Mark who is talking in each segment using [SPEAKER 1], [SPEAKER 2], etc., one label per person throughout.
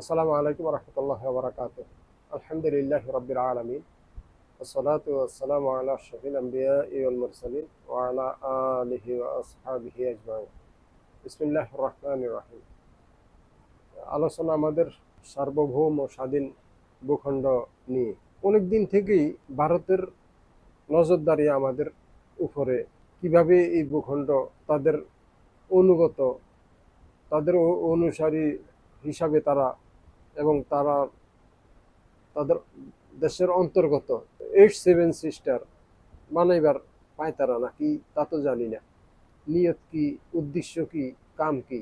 [SPEAKER 1] আসসালামু আলাইকুম রহমতুল্লাহি ওয়া বারাকাতুহু। আলহামদুলিল্লাহি রাব্বিল আলামিন। والصلاة والسلام على أشرف الأنبياء والمرسلين وعلى آله وأصحابه أجمعين। বিসমিল্লাহির রহমানির রহিম। আলোচনা আমাদের সার্বভৌম ও স্বাধীন ভূখণ্ড নিয়ে। অনেক দিন থেকেই ভারতের নজরদারি আমাদের উপরে, কিভাবে এই ভূখণ্ড তাদের অনুগত, তাদের অনুসারী হিসাবে তারা এবং তারা তাদের দেশের অন্তর্গত 8 7 সিস্টার বানাইবার পায় তারা নাকি তা তো জানি না। নিয়ত কি, উদ্দেশ্য কি, কাম কি?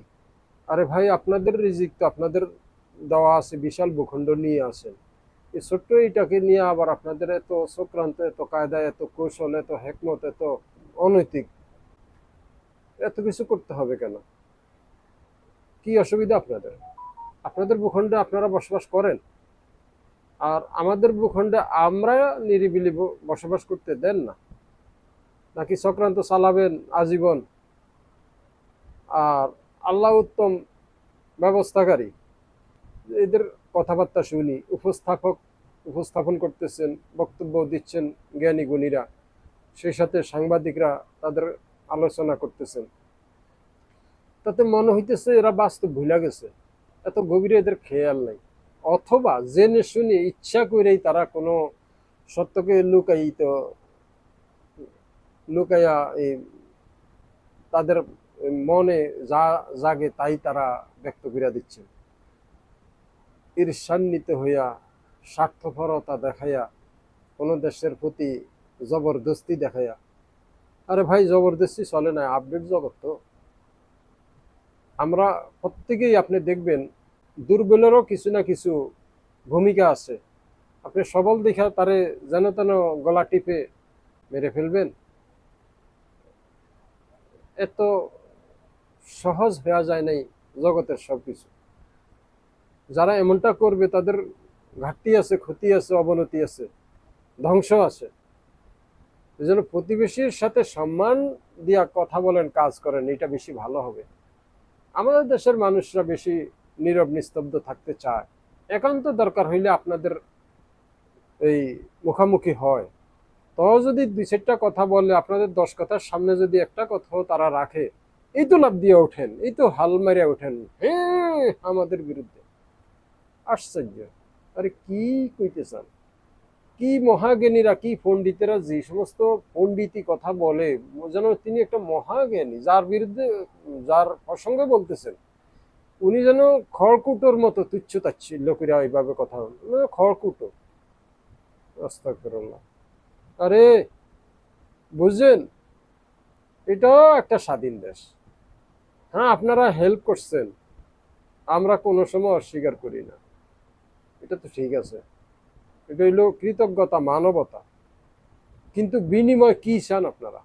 [SPEAKER 1] আরে ভাই, আপনাদের রিজিক তো আপনাদের দেওয়া আছে, বিশাল ভূখণ্ড নিয়ে আসেন। এই ছোট্ট এইটাকে নিয়ে আবার আপনাদের এত চক্রান্ত, এত কায়দা, এত কৌশল, এত হেকমত, এত অনৈতিক, এত কিছু করতে হবে কেন? কি অসুবিধা আপনাদের? আপনাদের ভূখণ্ডে আপনারা বসবাস করেন, আর আমাদের ভূখণ্ডে আমরা নিরিবিলি বসবাস করতে দেন না? নাকি চক্রান্ত চালাবেন আজীবন? আর আল্লাহ উত্তম ব্যবস্থাকারী, এদের কথাবার্তা শুনি, উপস্থাপন করতেছেন, বক্তব্য দিচ্ছেন জ্ঞানী গুণীরা, সেই সাথে সাংবাদিকরা তাদের আলোচনা করতেছেন, তাতে মনে হইতেছে এরা বাস্তব ভুলে গেছে, এত গভীরে এদের খেয়াল নাই। অথবা জেনে শুনে ইচ্ছা করেই তারা কোনো সত্যকে লুকাইয়া এই তাদের মনে যা জাগে তাই তারা ব্যক্ত করে দিচ্ছেন, ঈর্ষান্বিত হইয়া, স্বার্থপরতা দেখাইয়া, কোনো দেশের প্রতি জবরদস্তি দেখাইয়া। আরে ভাই, জবরদস্তি চলে না, আপডেট জগৎ তো। আমরা প্রত্যেকেই, আপনি দেখবেন, দুর্বলেরও কিছু না কিছু ভূমিকা আছে। আপনি সবল দেখা তারে যেন তেন গলা টিপে মেরে ফেলবেন, এত সহজ হয়ে যায় নাই জগতের সবকিছু। যারা এমনটা করবে তাদের ঘাটতি আছে, ক্ষতি আছে, অবনতি আছে, ধ্বংস আছে। এই জন্য প্রতিবেশীর সাথে সম্মান দিয়া কথা বলেন, কাজ করেন, এটা বেশি ভালো হবে। আমাদের দেশের মানুষরা বেশি নীরব নিস্তব্ধ থাকতে চায়। একান্ত দরকার হইলে আপনাদের এই মুখামুখি হয়, তো যদি 2 4টা কথা বলে, আপনাদের 10 কথার সামনে যদি একটা কথাও তারা রাখে, এই তো লাভ দিয়ে ওঠেন, এই তো হাল মারিয়া ওঠেন, হ্যাঁ আমাদের বিরুদ্ধে। আশ্চর্য! আরে কি কইতে চান? কি মহাজ্ঞানীরা, কি পণ্ডিতেরা যে সমস্ত পণ্ডিতি কথা বলে, যেন তিনি একটা মহাজ্ঞানী, যার বিরুদ্ধে, যার প্রসঙ্গে বলতেছেন, উনি যেন খড়কুটোর মতো তুচ্ছ তাচ্ছিল্য করে এইভাবে কথা বলেন, খড়কুটো। আস্তাগফিরুল্লাহ। আরে বুঝছেন, এটাও একটা স্বাধীন দেশ। হ্যাঁ, আপনারা হেল্প করছেন, আমরা কোনো সময় অস্বীকার করি না, এটা তো ঠিক আছে, এটা হইল কৃতজ্ঞতা, মানবতা। কিন্তু বিনিময় কি চান আপনারা?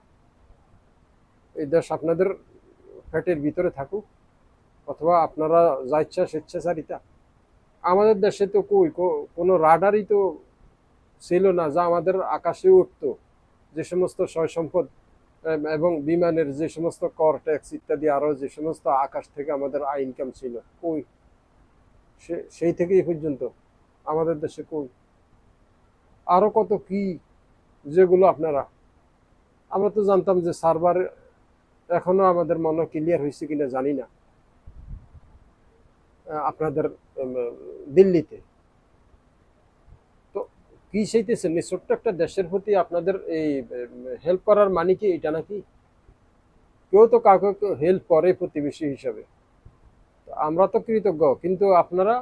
[SPEAKER 1] এই দেশ আপনাদের পেটের ভিতরে থাকুক, অথবা আপনারা যা ইচ্ছা স্বেচ্ছাচারিতা? আমাদের দেশে তো কই কোনো রাডারই তো ছিল না যা আমাদের আকাশে উঠতো, যে সমস্ত সয় সম্পদ এবং বিমানের যে সমস্ত কর ট্যাক্স ইত্যাদি, আরো যে সমস্ত আকাশ থেকে আমাদের আয় ইনকাম ছিল, কই? সেই থেকে এই পর্যন্ত আমাদের দেশে কই? আরো কত কি, যেগুলো আপনারা, আমরা তো জানতাম যে সার্ভার এখনো আমাদের মনে ক্লিয়ার হয়েছে কিনা জানি না, আপনাদের দিল্লিতে। তো কি চাইতেছেন? এই ছোট্ট একটা দেশের প্রতি আপনাদের এই হেল্প করার মানে কি এটা নাকি? কেউ তো কাউকে হেল্প করে প্রতিবেশী হিসাবে, আমরা তো কৃতজ্ঞ, কিন্তু আপনারা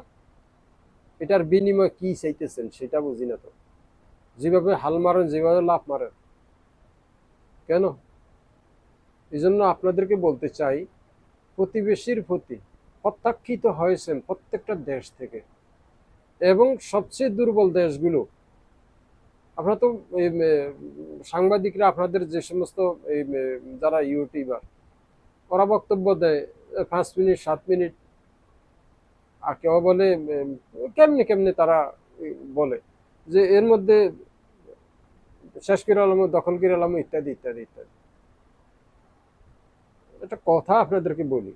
[SPEAKER 1] এটার বিনিময় কি চাইতেছেন সেটা বুঝি না তো। যেভাবে হাল মারেন, যেভাবে লাফ মারেন, কেন? এই জন্য আপনাদেরকে বলতে চাই, প্রতিবেশীর প্রতি প্রত্যাখ্যিত হয়েছেন প্রত্যেকটা দেশ থেকে, এবং সবচেয়ে দুর্বল দেশগুলো। আপনারা তো এই সাংবাদিকরা, আপনাদের যে সমস্ত এই যারা ইউটিউবার, ওরা বক্তব্য দেয় 5 মিনিট 7 মিনিট, আর কেউ বলে কেমনে কেমনে তারা বলে যে এর মধ্যে শেষ করে আলাম, দখল করে আলাম, ইত্যাদি ইত্যাদি ইত্যাদি। একটা কথা আপনাদেরকে বলি,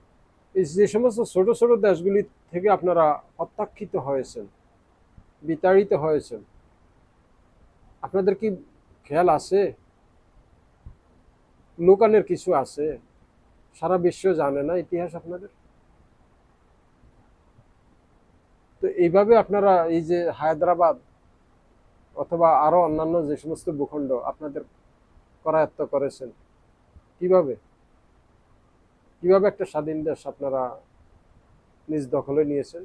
[SPEAKER 1] এই যে সমস্ত ছোট ছোট দেশগুলি থেকে আপনারা প্রত্যাখ্যিত হয়েছেন, বিতাড়িত হয়েছেন, আপনাদের কি খেয়াল আছে? লুকানোর কিছু আছে? সারা বিশ্ব জানে না ইতিহাস আপনাদের? তো এইভাবে আপনারা এই যে হায়দ্রাবাদ অথবা আরো অন্যান্য যে সমস্ত ভূখণ্ড আপনাদের করায়ত্ত করেছেন, কিভাবে কিভাবে একটা স্বাধীন দেশ আপনারা নিজ দখলে নিয়েছেন?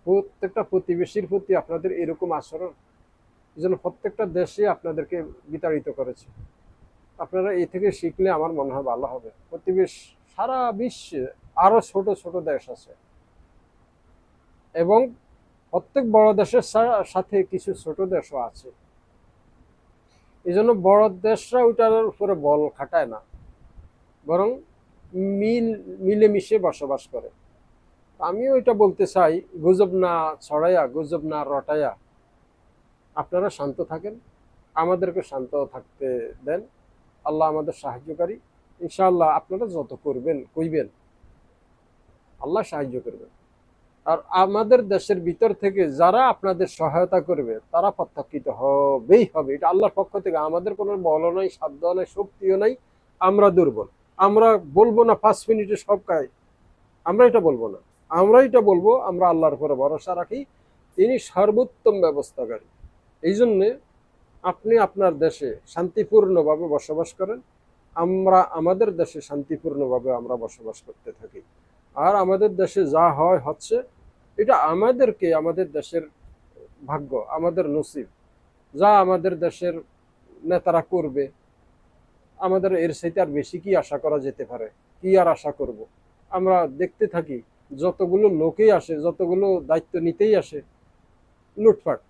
[SPEAKER 1] প্রত্যেকটা প্রতিবেশীর প্রতি আপনাদের এরকম আচরণ, এই জন্য প্রত্যেকটা দেশে আপনাদেরকে বিতাড়িত করেছে। আপনারা এই থেকে শিখলে আমার মনে হয় ভালো হবে। প্রতিবেশ সারা বিশ্বে আরো ছোট ছোট দেশ আছে, এবং প্রত্যেক বড় দেশের সাথে কিছু ছোট দেশও আছে। এই জন্য বড় দেশরা ওইটার উপরে বল খাটায় না, বরং মিলেমিশে বসবাস করে। আমিও এটা বলতে চাই, গুজব না ছড়াইয়া, গুজব না রটাইয়া আপনারা শান্ত থাকেন, আমাদেরকে শান্ত থাকতে দেন। আল্লাহ আমাদের সাহায্যকারী। ইনশাআল্লাহ আপনারা যত করবেন কইবেন, আল্লাহ সাহায্য করবেন। আর আমাদের দেশের ভিতর থেকে যারা আপনাদের সহায়তা করবে তারা প্রত্যাখ্যিত হবেই হবে। এটা আল্লাহর পক্ষ থেকে, আমাদের কোনো বল নাই, সাধ্য নাই, শক্তিও নাই। আমরা দুর্বল। আমরা বলবো না 5 মিনিটে সব কাজ, আমরা এটা বলবো না। আমরা এটা বলবো, আমরা আল্লাহর উপরে ভরসা রাখি, তিনি সর্বোত্তম ব্যবস্থাকারী। এই জন্যে আপনি আপনার দেশে শান্তিপূর্ণভাবে বসবাস করেন, আমরা আমাদের দেশে শান্তিপূর্ণভাবে আমরা বসবাস করতে থাকি। আর আমাদের দেশে যা হয় হচ্ছে, এটা আমাদেরকে, আমাদের দেশের ভাগ্য, আমাদের নসিব, যা আমাদের দেশের নেতারা করবে, আমাদের এর সাথে আর বেশি কি আশা করা যেতে পারে? কি আর আশা করব? আমরা দেখতে থাকি, যতগুলো লোকেই আসে, যতগুলো দায়িত্ব নিতেই আসে, লুটপাট।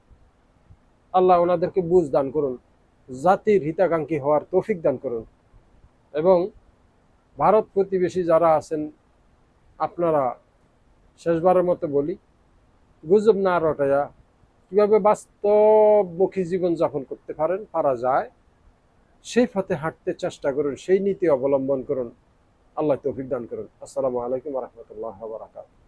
[SPEAKER 1] আল্লাহ ওনাদেরকে বুঝ দান করুন, জাতির হিতাকাঙ্ক্ষী হওয়ার তৌফিক দান করুন। এবং ভারত প্রতিবেশী যারা আছেন, আপনারা শেষবারের মতো বলি, গুজব না রটাইয়া কিভাবে বাস্তবমুখী জীবনযাপন করতে পারা যায়, সেই পথে হাঁটতে চেষ্টা করুন, সেই নীতি অবলম্বন করুন। আল্লাহ তৌফিক দান করুন। আসসালামু আলাইকুম ওয়া রাহমাতুল্লাহি ওয়া বারাকাতুহু।